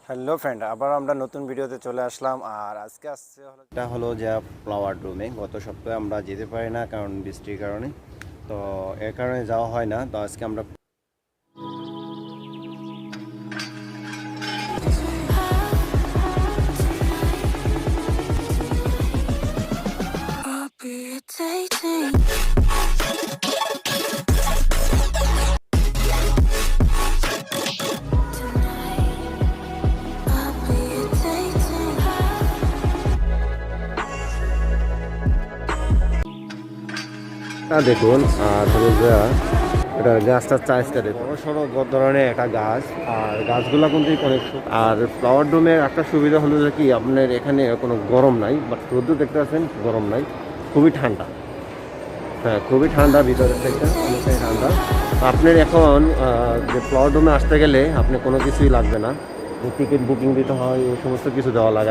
Hello friend, আবার আমরা নতুন ভিডিওতে চলে আসলাম। আর আজকে আসছে এটা হলো যে ফ্লাওয়ার ডোমে। গত সপ্তাহে আমরা যেতে পারি না কারণ বৃষ্টির কারণে, তো এর কারণে যাওয়া হয় না। তো আজকে আমরা দেখুন, আর হলো যে এটা গাছটার চাইজটা দেখুন, বড় সড়ো ধরনের একটা গাছ। আর গাছগুলো কিন্তু অনেক আর ফ্লাওয়ার ডোমের একটা সুবিধা হলো যে কি আপনার এখানে কোনো গরম নাই, বাট রোদ্দুর দেখতে পাচ্ছেন গরম নাই, খুবই ঠান্ডা। হ্যাঁ, খুবই ঠান্ডা, ভিতরের থেকে অনেকটাই ঠান্ডা। আপনার এখন যে ফ্লাওয়ার ডোমে আসতে গেলে আপনি কোনো কিছুই লাগবে না, টিকিট বুকিং দিতে হয়, এই সমস্ত কিছু দেওয়া লাগে।